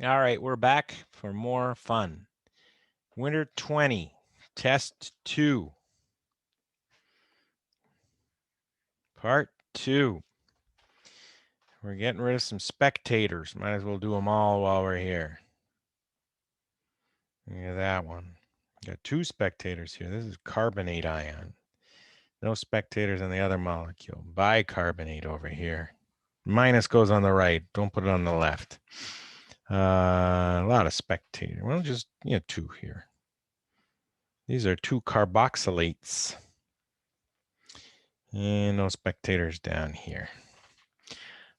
All right, we're back for more fun. Winter 20, test 2, part 2. We're getting rid of some spectators. Might as well do them all while we're here. Look at that one. Got 2 spectators here. This is carbonate ion. No spectators on the other molecule. Bicarbonate over here. Minus goes on the right. Don't put it on the left. A lot of spectators. Well, just 2 here. These are 2 carboxylates. And no spectators down here.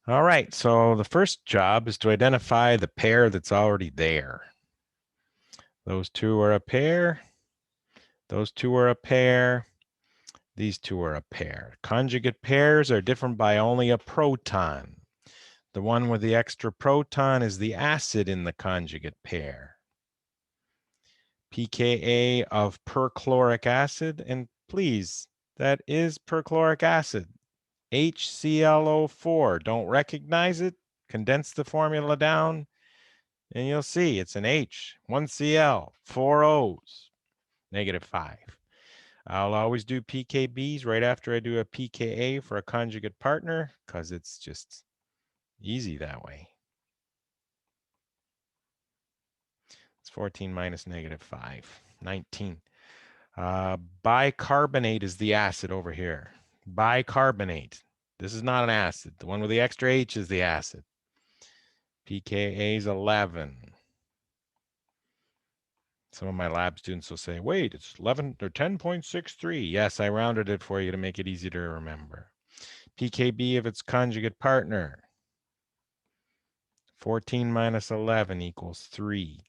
All right, so the first job is to identify the pair that's already there. Those 2 are a pair. Those 2 are a pair. These 2 are a pair. Conjugate pairs are different by only a proton. The one with the extra proton is the acid in the conjugate pair. pKa of perchloric acid, and please, that is perchloric acid. HClO4. Don't recognize it? Condense the formula down, and you'll see it's an H, 1 Cl, 4 O's, -5. I'll always do pKb's right after I do a pKa for a conjugate partner because it's just easy that way. It's 14 minus -5, 19. Bicarbonate is the acid over here. Bicarbonate. This is not an acid. The one with the extra H is the acid. pKa is 11. Some of my lab students will say, wait, it's 11 or 10.63. Yes, I rounded it for you to make it easy to remember. pKb of its conjugate partner. 14 minus 11 equals 3.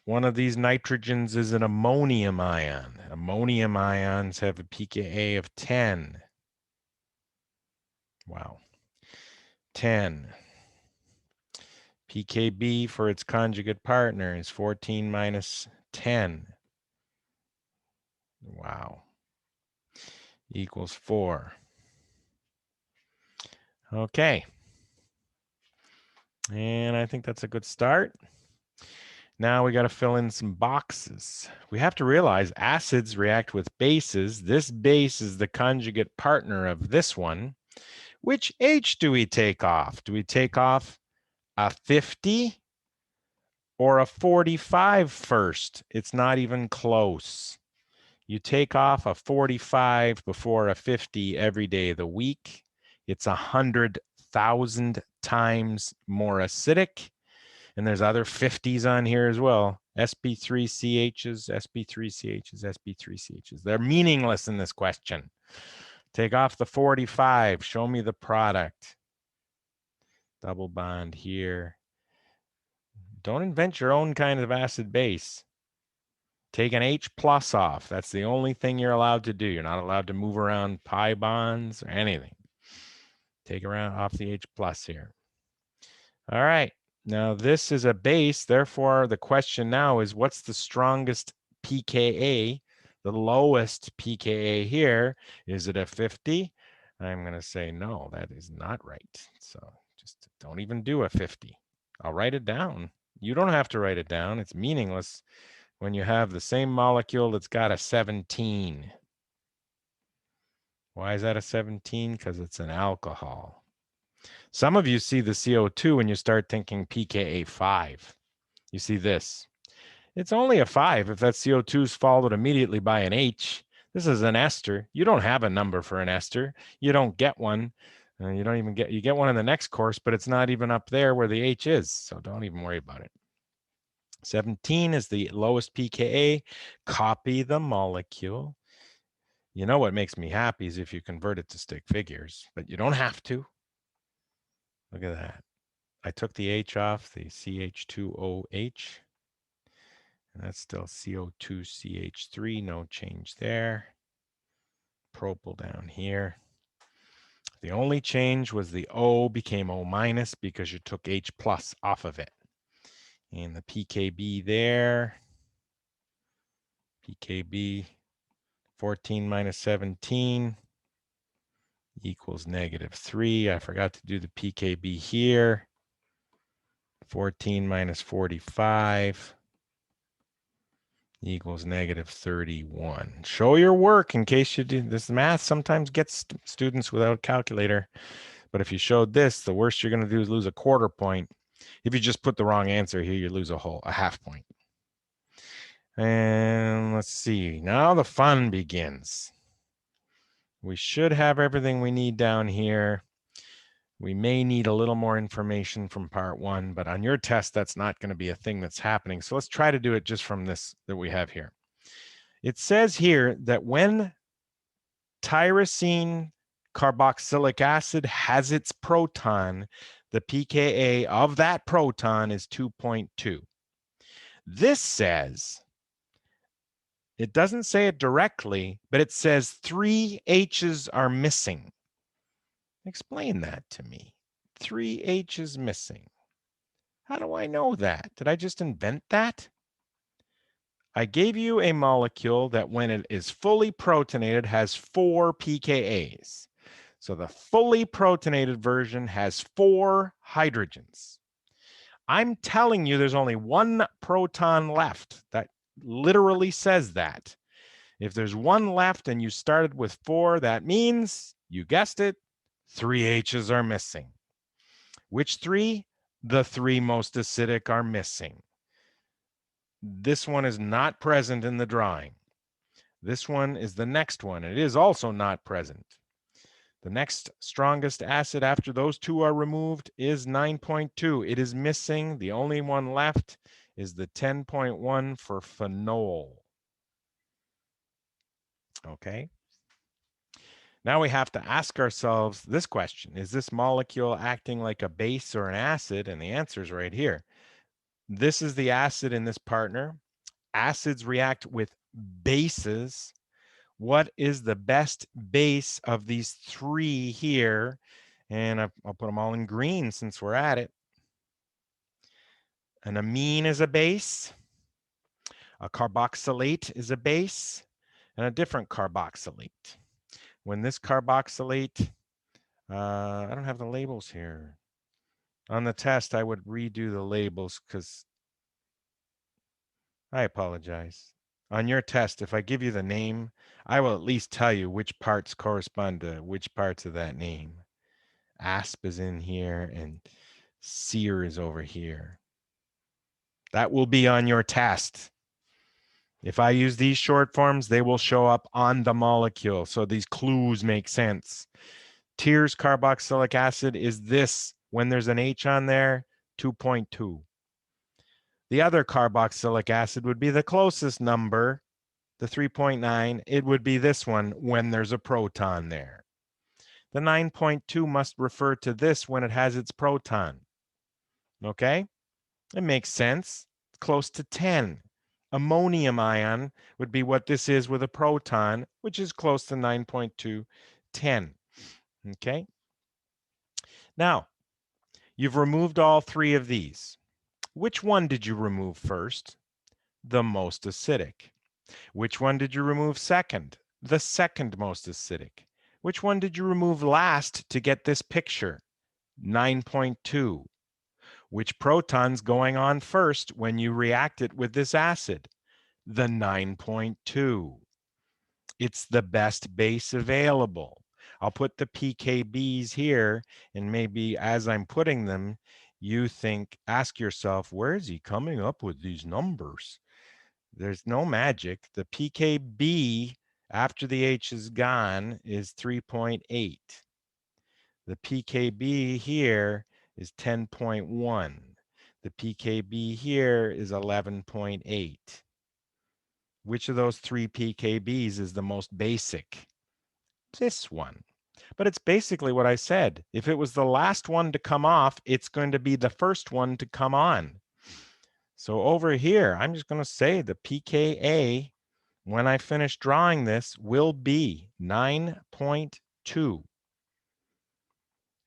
One of these nitrogens is an ammonium ion. Ammonium ions have a pKa of 10. Wow. 10. pKb for its conjugate partner is 14 minus 10. Wow. Equals 4. Okay. And I think that's a good start. Now we got to fill in some boxes. We have to realize acids react with bases. This base is the conjugate partner of this one. Which H do we take off? Do we take off a 50 or a 45 first? It's not even close. You take off a 45 before a 50 every day of the week. It's 100,000 times more acidic. And there's other 50s on here as well. sp3CHs, sp3CHs, sp3CHs. They're meaningless in this question. Take off the 45. Show me the product. Double bond here. Don't invent your own kind of acid base. Take an H plus off. That's the only thing you're allowed to do. You're not allowed to move around pi bonds or anything. Take around off the H plus here. All right. Now this is a base. Therefore, the question now is what's the strongest pKa? The lowest pKa here. Is it a 50? I'm going to say no, that is not right. So just don't even do a 50. I'll write it down. You don't have to write it down. It's meaningless when you have the same molecule that's got a 17. Why is that a 17? Because it's an alcohol. Some of you see the CO2 and you start thinking pKa 5. You see this. It's only a 5 if that CO2 is followed immediately by an H. This is an ester. You don't have a number for an ester. You don't get one. You don't even you get one in the next course, but it's not even up there where the H is. So don't even worry about it. 17 is the lowest pKa. Copy the molecule. You know what makes me happy is if you convert it to stick figures, but you don't have to. Look at that. I took the H off, the CH2OH, and that's still CO2CH3, no change there. Propyl down here. The only change was the O became O minus because you took H plus off of it. And the pKb there, pKb 14 minus 17 equals -3. I forgot to do the pKb here. 14 minus 45 equals negative 31. Show your work in case you do. This math sometimes gets students without a calculator. But if you showed this, the worst you're going to do is lose a quarter point. If you just put the wrong answer here, you lose a half point. And let's see. Now the fun begins. We should have everything we need down here. We may need a little more information from part one, but on your test, that's not going to be a thing that's happening. So let's try to do it just from this that we have here. It says here that when tyrosine carboxylic acid has its proton, the pKa of that proton is 2.2. This says, it doesn't say it directly, but it says 3 H's are missing. Explain that to me. 3 H's missing. How do I know that? Did I just invent that? I gave you a molecule that when it is fully protonated has 4 pKa's. So the fully protonated version has 4 hydrogens. I'm telling you there's only 1 proton left. That literally says that. If there's 1 left and you started with 4, that means, you guessed it, 3 H's are missing. Which 3? The 3 most acidic are missing. This one is not present in the drawing. This one is the next one. It is also not present. The next strongest acid after those 2 are removed is 9.2. It is missing. The only one left is the 10.1 for phenol. Okay. Now we have to ask ourselves this question. Is this molecule acting like a base or an acid? And the answer is right here. This is the acid in this partner. Acids react with bases. What is the best base of these 3 here? And I'll put them all in green since we're at it. An amine is a base. A carboxylate is a base. And a different carboxylate. When this carboxylate, I don't have the labels here. On the test, I would redo the labels because I apologize. On your test, if I give you the name, I will at least tell you which parts correspond to which parts of that name. Asp is in here and sear is over here. That will be on your test. If I use these short forms, they will show up on the molecule. So these clues make sense. Tears carboxylic acid is this. When there's an H on there, 2.2. The other carboxylic acid would be the closest number, the 3.9. It would be this one when there's a proton there. The 9.2 must refer to this when it has its proton. Okay? It makes sense. It's close to 10. Ammonium ion would be what this is with a proton, which is close to 9.2, 10. Okay? Now, you've removed all 3 of these. Which one did you remove first? The most acidic. Which one did you remove second? The second most acidic. Which one did you remove last to get this picture? 9.2. Which proton's going on first when you react it with this acid? The 9.2. It's the best base available. I'll put the pKb's here, and maybe as I'm putting them, you ask yourself, where is he coming up with these numbers? There's no magic. The pKb after the H is gone is 3.8. The pKb here is 10.1. The pKb here is 11.8. Which of those 3 pKb's is the most basic? This one. But it's basically what I said. If it was the last one to come off, it's going to be the first one to come on. So over here, I'm just going to say the pKa, when I finish drawing this, will be 9.2.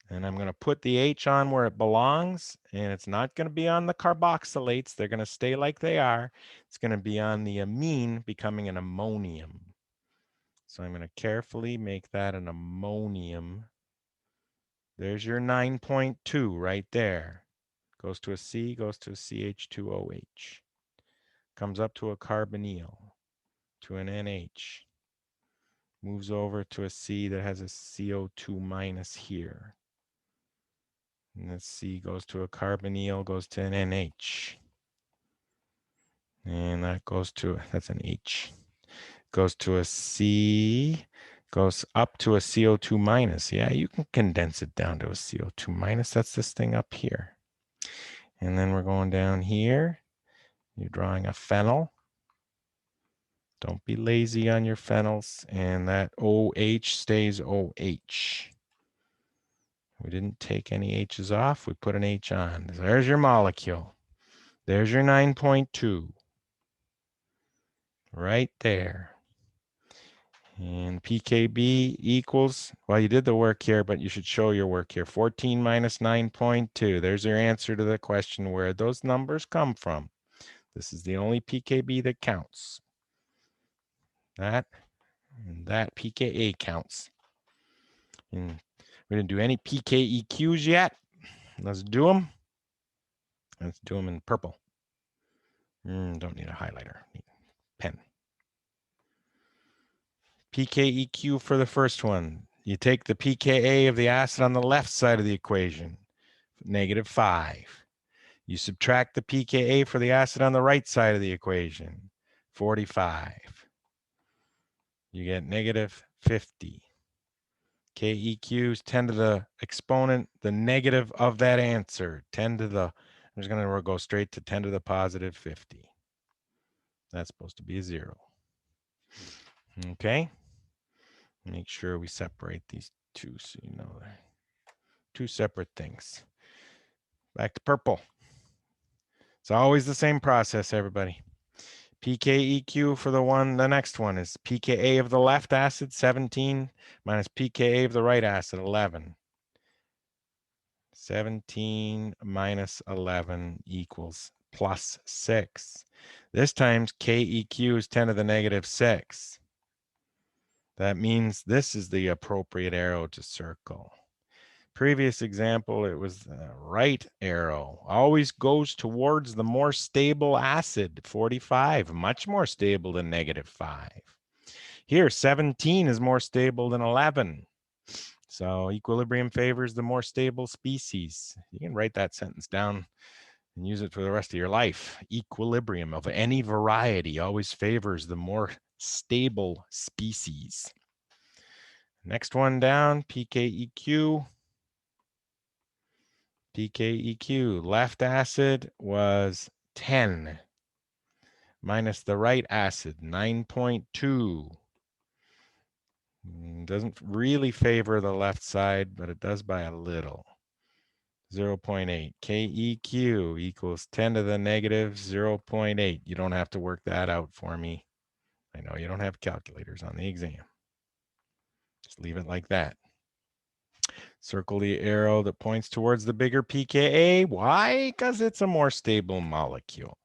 And I'm going to put the H on where it belongs, and it's not going to be on the carboxylates. They're going to stay like they are. It's going to be on the amine becoming an ammonium. So I'm going to carefully make that an ammonium. There's your 9.2 right there. goes to a C, goes to a CH2OH, comes up to a carbonyl, to an NH, moves over to a C that has a CO2 minus here. And the C goes to a carbonyl, goes to an NH. And that goes to, that's an H. Goes to a C, goes up to a CO2 minus. Yeah, you can condense it down to a CO2 minus. That's this thing up here. And then we're going down here. You're drawing a phenyl. Don't be lazy on your phenols. And that OH stays OH. We didn't take any H's off. We put an H on. There's your molecule. There's your 9.2. Right there. And pKb equals, well, you did the work here, but you should show your work here. 14 minus 9.2. There's your answer to the question where those numbers come from. This is the only pKb that counts. That and that pKa counts. And we didn't do any pKeqs yet. Let's do them. Let's do them in purple. Don't need a highlighter. Need a pen. pKeq for the first one. You take the pKa of the acid on the left side of the equation, -5. You subtract the pKa for the acid on the right side of the equation, 45. You get -50. KEQ is 10 to the exponent, the negative of that answer. 10 to the, I'm just going to go straight to 10 to the positive 50. That's supposed to be a 0. Okay. Make sure we separate these two so you know they're two separate things. Back to purple. It's always the same process, everybody. pKeq for the next one is pKa of the left acid, 17, minus pKa of the right acid, 11. 17 minus 11 equals +6. This time KEQ is 10 to the -6. That means this is the appropriate arrow to circle. Previous example, it was the right arrow. Always goes towards the more stable acid, 45, much more stable than -5. Here, 17 is more stable than 11. So equilibrium favors the more stable species. You can write that sentence down and use it for the rest of your life. Equilibrium of any variety always favors the more stable species. Next one down, pKeq. pKeq, left acid was 10 minus the right acid, 9.2. Doesn't really favor the left side, but it does by a little. 0.8. KEQ equals 10 to the -0.8. You don't have to work that out for me. I know you don't have calculators on the exam. Just leave it like that. Circle the arrow that points towards the bigger pKa. Why? Because it's a more stable molecule.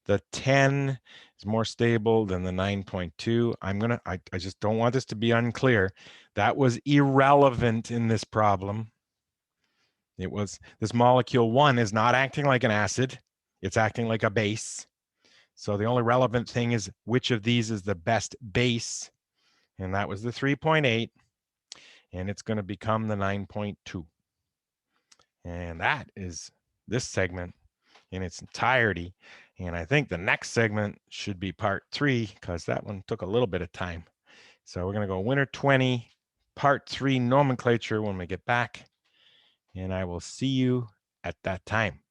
The 10 is more stable than the 9.2. I just don't want this to be unclear. That was irrelevant in this problem. It was, this molecule 1 is not acting like an acid. It's acting like a base. So the only relevant thing is which of these is the best base. And that was the 3.8. And it's going to become the 9.2. And that is this segment in its entirety. And I think the next segment should be part 3 because that one took a little bit of time. So we're going to go winter 20, part 3 nomenclature when we get back. And I will see you at that time.